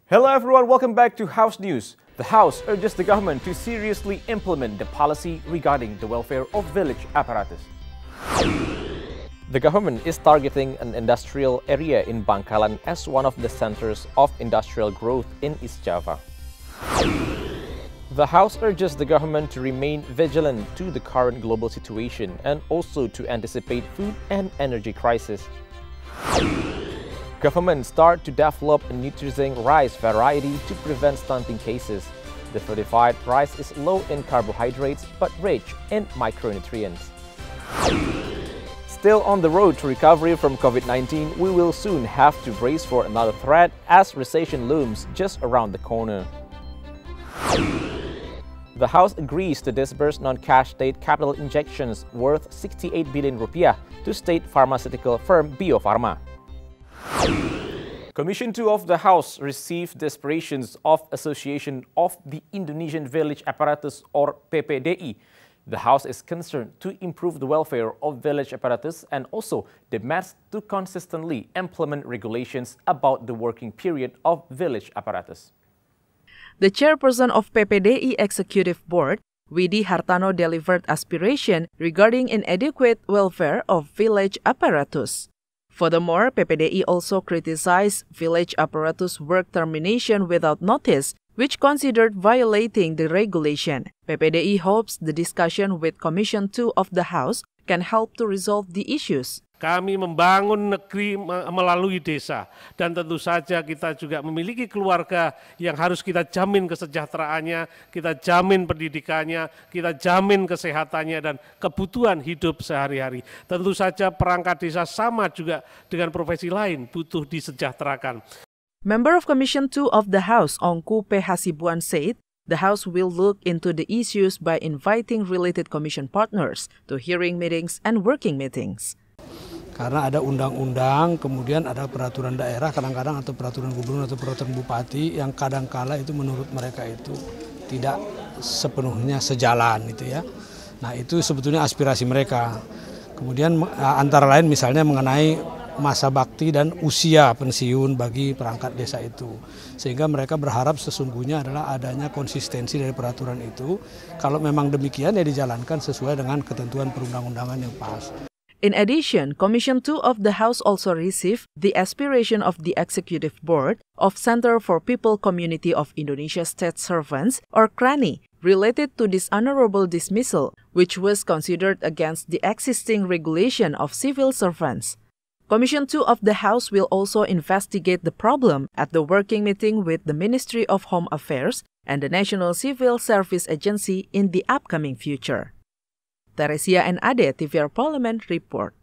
Hello everyone, welcome back to House News. The House urges the government to seriously implement the policy regarding the welfare of village apparatus. The government is targeting an industrial area in Bangkalan as one of the centers of industrial growth in East Java. The House urges the government to remain vigilant to the current global situation and also to anticipate food and energy crisis. Government start to develop a nutrient rice variety to prevent stunting cases. The fortified rice is low in carbohydrates but rich in micronutrients. Still on the road to recovery from COVID-19, we will soon have to brace for another threat as recession looms just around the corner. The House agrees to disburse non-cash state capital injections worth 68 billion rupiah to state pharmaceutical firm Bio Farma. Commission 2 of the House received the aspirations of Association of the Indonesian Village Apparatus or PPDI. The House is concerned to improve the welfare of village apparatus and also demands to consistently implement regulations about the working period of village apparatus. The chairperson of PPDI Executive Board, Widi Hartano, delivered aspiration regarding inadequate welfare of village apparatus. Furthermore, PPDI also criticized village apparatus work termination without notice, which considered violating the regulation. PPDI hopes the discussion with Commission 2 of the House can help to resolve the issues. Kami membangun negeri melalui desa dan tentu saja kita juga memiliki keluarga yang harus kita jamin kesejahteraannya, kita jamin pendidikannya, kita jamin kesehatannya dan kebutuhan hidup sehari-hari. Tentu saja perangkat desa sama juga dengan profesi lain butuh disejahterakan. Member of Commission 2 of the House, Ongku P. Hasibuan, said the House will look into the issues by inviting related commission partners to hearing meetings and working meetings. Karena ada undang-undang, kemudian ada peraturan daerah kadang-kadang atau peraturan gubernur atau peraturan bupati yang kadang-kala itu menurut mereka itu tidak sepenuhnya sejalan gitu ya. Nah itu sebetulnya aspirasi mereka. Kemudian antara lain misalnya mengenai masa bakti dan usia pensiun bagi perangkat desa itu. Sehingga mereka berharap sesungguhnya adalah adanya konsistensi dari peraturan itu. Kalau memang demikian ya dijalankan sesuai dengan ketentuan perundang-undangan yang pas. In addition, Commission 2 of the House also received the aspiration of the Executive Board of Center for People Community of Indonesia State Servants, or CRANI, related to dishonorable dismissal, which was considered against the existing regulation of civil servants. Commission 2 of the House will also investigate the problem at the working meeting with the Ministry of Home Affairs and the National Civil Service Agency in the upcoming future. Teresia and Ade, TVR Parlemen, report.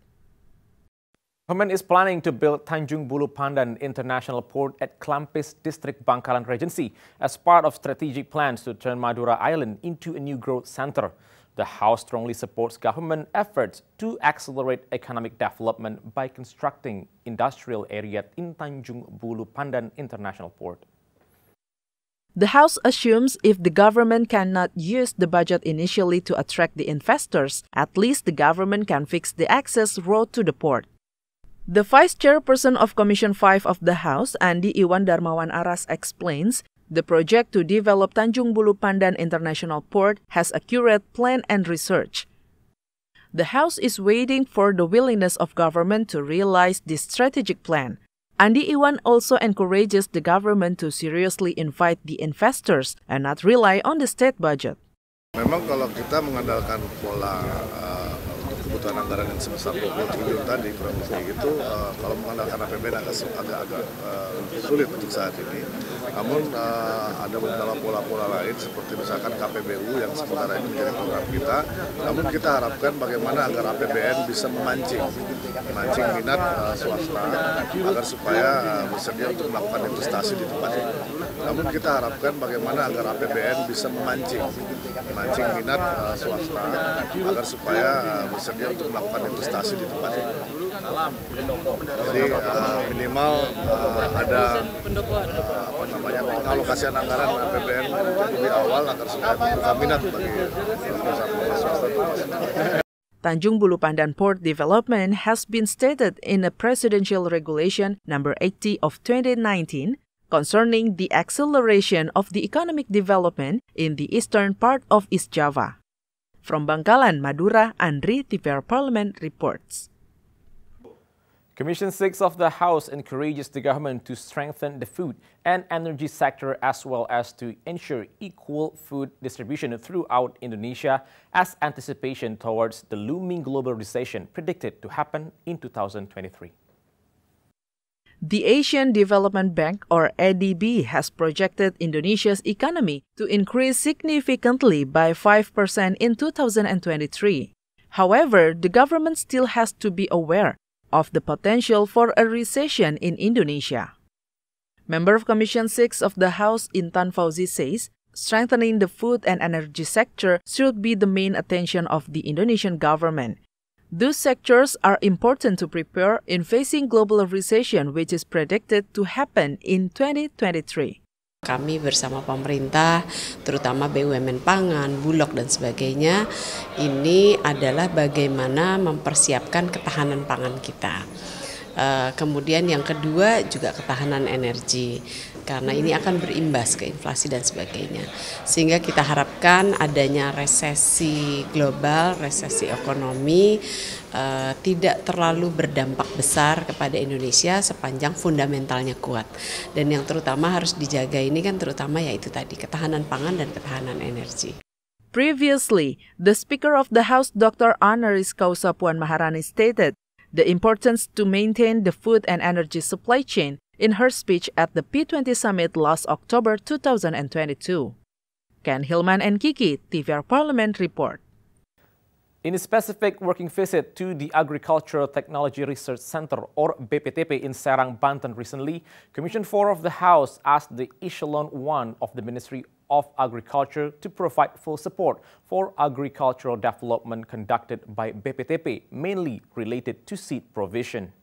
Government is planning to build Tanjung Bulu Pandan International Port at Klampis District Bangkalan Regency as part of strategic plans to turn Madura Island into a new growth center. The House strongly supports government efforts to accelerate economic development by constructing industrial area in Tanjung Bulu Pandan International Port. The House assumes if the government cannot use the budget initially to attract the investors, at least the government can fix the access road to the port. The Vice Chairperson of Commission 5 of the House, Andi Iwan Darmawan Aras, explains the project to develop Tanjung Bulu Pandan International Port has accurate plan and research. The House is waiting for the willingness of government to realize this strategic plan. Andi Iwan also encourages the government to seriously invite the investors and not rely on the state budget. Memang kalau kita mengandalkan pola untuk kebutuhan anggaran yang sebesar 20 triliun tadi, kurang lebih itu, kalau mengandalkan APBN agak sulit untuk saat ini. Namun ada beberapa pola-pola lain seperti misalkan KPBU yang sementara ini menjadi program kita. Namun kita harapkan bagaimana agar APBN bisa memancing minat swasta agar supaya bersedia untuk melakukan investasi di tempat ini. Namun kita harapkan bagaimana agar APBN bisa memancing minat swasta agar supaya bersedia untuk melakukan investasi di tempat ini. Jadi minimal ada pengalokasian anggaran APBN lebih awal agar supaya membuka minat bagi perusahaan swasta. Tanjung Bulu Pandan Port Development has been stated in a Presidential Regulation Number 80 of 2019 concerning the acceleration of the economic development in the eastern part of East Java. From Bangkalan, Madura, Andri, TVR Parlemen reports. Commission 6 of the House encourages the government to strengthen the food and energy sector as well as to ensure equal food distribution throughout Indonesia as anticipation towards the looming global recession predicted to happen in 2023. The Asian Development Bank, or ADB, has projected Indonesia's economy to increase significantly by 5% in 2023. However, the government still has to be aware of the potential for a recession in Indonesia. Member of Commission 6 of the House, Intan Fauzi, says strengthening the food and energy sector should be the main attention of the Indonesian government. Those sectors are important to prepare in facing global recession, which is predicted to happen in 2023. Kami bersama pemerintah, terutama BUMN pangan, Bulog dan sebagainya, ini adalah bagaimana mempersiapkan ketahanan pangan kita. Kemudian yang kedua juga ketahanan energi, karena ini akan berimbas ke inflasi dan sebagainya. Sehingga kita harapkan adanya resesi global, resesi ekonomi, tidak terlalu berdampak besar kepada Indonesia sepanjang fundamentalnya kuat. Dan yang terutama harus dijaga ini kan terutama yaitu tadi ketahanan pangan dan ketahanan energi. Previously, the Speaker of the House, Dr. Honoris Causa Puan Maharani, stated the importance to maintain the food and energy supply chain in her speech at the P20 Summit last October 2022. Ken Hilman and Kiki, TVR Parlemen report. In a specific working visit to the Agricultural Technology Research Center, or BPTP, in Serang, Banten recently, Commission 4 of the House asked the Echelon 1 of the Ministry of Agriculture to provide full support for agricultural development conducted by BPTP, mainly related to seed provision.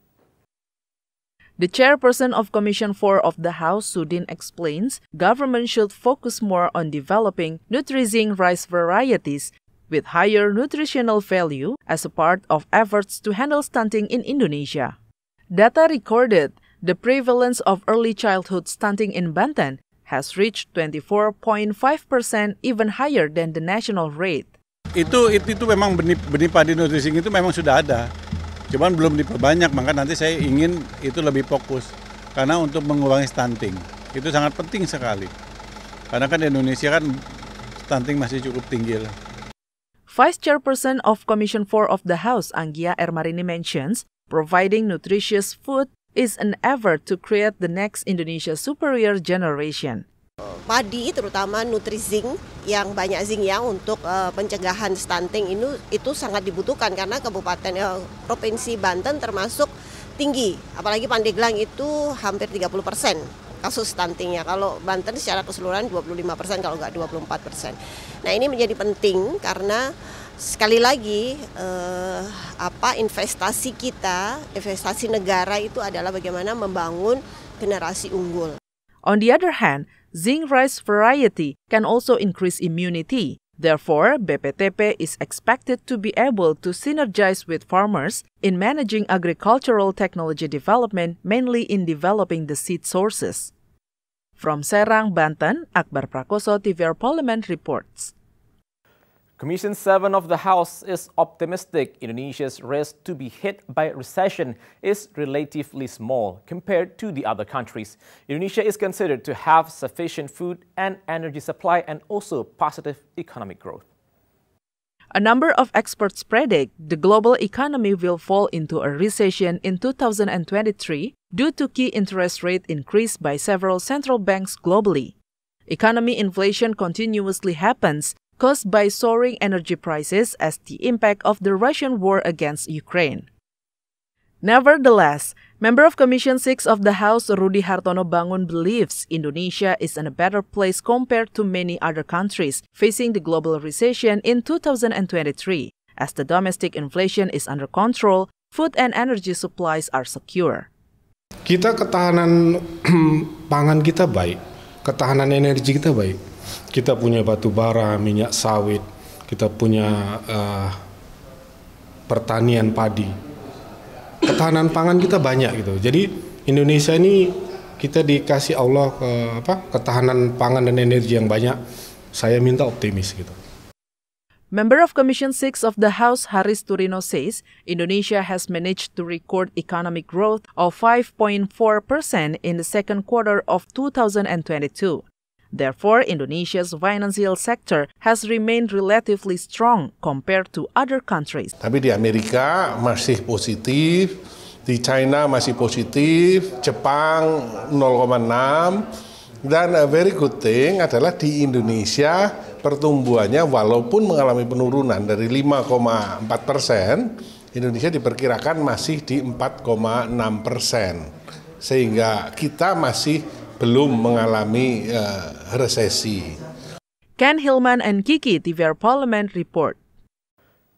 The chairperson of Commission 4 of the House, Sudin, explains government should focus more on developing Nutrizing rice varieties with higher nutritional value as a part of efforts to handle stunting in Indonesia. Data recorded the prevalence of early childhood stunting in Banten has reached 24.5%, even higher than the national rate. Itu memang benih padi Nutrizing itu memang sudah ada, cuman belum diperbanyak, maka nanti saya ingin itu lebih fokus. Karena untuk mengurangi stunting, itu sangat penting sekali. Karena kan di Indonesia kan stunting masih cukup tinggi lah. Vice Chairperson of Commission 4 of the House, Anggia Ermarini, mentions providing nutritious food is an effort to create the next Indonesia superior generation. Padi, terutama Nutrizing yang banyak zinc-nya untuk pencegahan stunting itu sangat dibutuhkan karena kabupaten provinsi Banten termasuk tinggi, apalagi Pandeglang itu hampir 30% kasus stuntingnya. Kalau Banten secara keseluruhan 25%, kalau nggak 24%. Nah, ini menjadi penting karena sekali lagi investasi kita, investasi negara itu adalah bagaimana membangun generasi unggul. On the other hand, zinc rice variety can also increase immunity. Therefore, BPTP is expected to be able to synergize with farmers in managing agricultural technology development, mainly in developing the seed sources. From Serang, Banten, Akbar Prakoso, TVR Parlemen reports. Commission 7 of the House is optimistic Indonesia's risk to be hit by recession is relatively small compared to the other countries. Indonesia is considered to have sufficient food and energy supply and also positive economic growth. A number of experts predict the global economy will fall into a recession in 2023 due to key interest rate increase by several central banks globally. Economy inflation continuously happens, caused by soaring energy prices as the impact of the Russian war against Ukraine. Nevertheless, member of Commission 6 of the House, Rudi Hartono Bangun, believes Indonesia is in a better place compared to many other countries facing the global recession in 2023, as the domestic inflation is under control, food and energy supplies are secure. Kita ketahanan pangan kita baik, ketahanan energi kita baik. Kita punya batu bara, minyak sawit, kita punya pertanian padi. Ketahanan pangan kita banyak gitu. Jadi Indonesia ini kita dikasih Allah ketahanan pangan dan energi yang banyak. Saya minta optimis gitu. Member of Commission 6 of the House, Haris Turino, says Indonesia has managed to record economic growth of 5.4% in the second quarter of 2022. Therefore, Indonesia's financial sector has remained relatively strong compared to other countries. Tapi di Amerika masih positif, di China masih positif, Jepang 0,6, dan a very good thing adalah di Indonesia pertumbuhannya walaupun mengalami penurunan dari 5,4%, Indonesia diperkirakan masih di 4,6%, sehingga kita masih belum mengalami resesi. Ken Hillman and Kiki, TVR Parlemen report.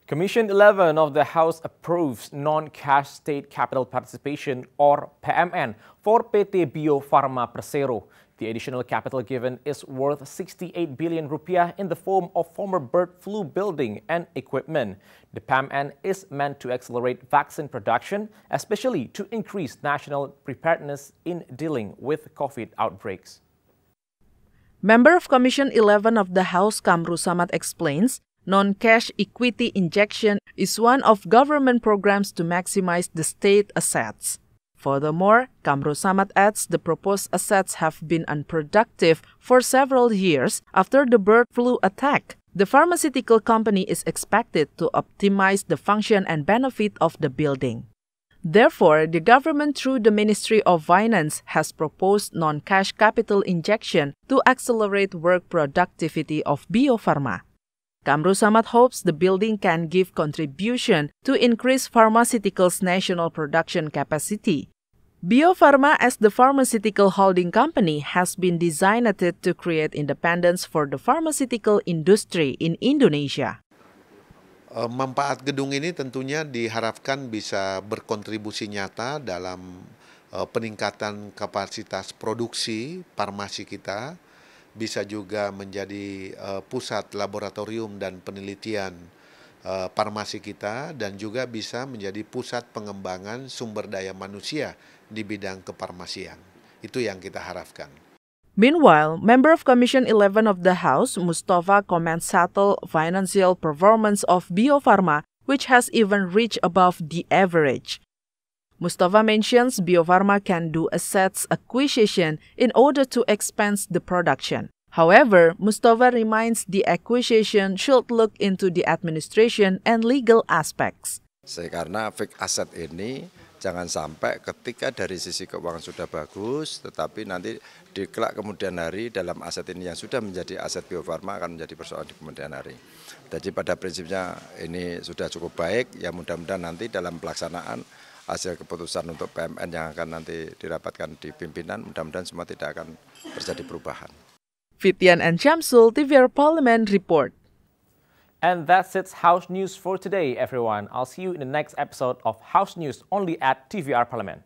Commission 11 of the House approves non-cash state capital participation or PMN for PT Bio Farma Persero. The additional capital given is worth 68 billion rupiah in the form of former bird flu building and equipment. The PMN is meant to accelerate vaccine production, especially to increase national preparedness in dealing with COVID outbreaks. Member of Commission 11 of the House, Kamru Samad, explains non-cash equity injection is one of government programs to maximize the state assets. Furthermore, Kamru Samad adds the proposed assets have been unproductive for several years after the bird flu attack. The pharmaceutical company is expected to optimize the function and benefit of the building. Therefore, the government through the Ministry of Finance has proposed non-cash capital injection to accelerate work productivity of Bio Farma. Kamru Samad hopes the building can give contribution to increase pharmaceuticals' national production capacity. Bio Farma, as the pharmaceutical holding company, has been designed to create independence for the pharmaceutical industry in Indonesia. Manfaat gedung ini tentunya diharapkan bisa berkontribusi nyata dalam peningkatan kapasitas produksi farmasi kita, bisa juga menjadi pusat laboratorium dan penelitian farmasi kita, dan juga bisa menjadi pusat pengembangan sumber daya manusia di bidang kefarmasian. Itu yang kita harapkan. Meanwhile, member of Commission 11 of the House, Mustafa, comments subtle financial performance of Bio Farma, which has even reached above the average. Mustafa mentions Bio Farma can do assets acquisition in order to expand the production. However, Mustafa reminds the acquisition should look into the administration and legal aspects. Karena fixed asset ini jangan sampai ketika dari sisi keuangan sudah bagus, tetapi nanti di kelak kemudian hari dalam aset ini yang sudah menjadi aset Bio Farma akan menjadi persoalan di kemudian hari. Jadi pada prinsipnya ini sudah cukup baik, ya mudah-mudahan nanti dalam pelaksanaan hasil keputusan untuk PMN yang akan nanti dirapatkan di pimpinan, mudah-mudahan semua tidak akan terjadi perubahan. Fitian and Syamsul, TVR Parlemen report. And that's it, House News for today, everyone. I'll see you in the next episode of House News only at TVR Parlemen.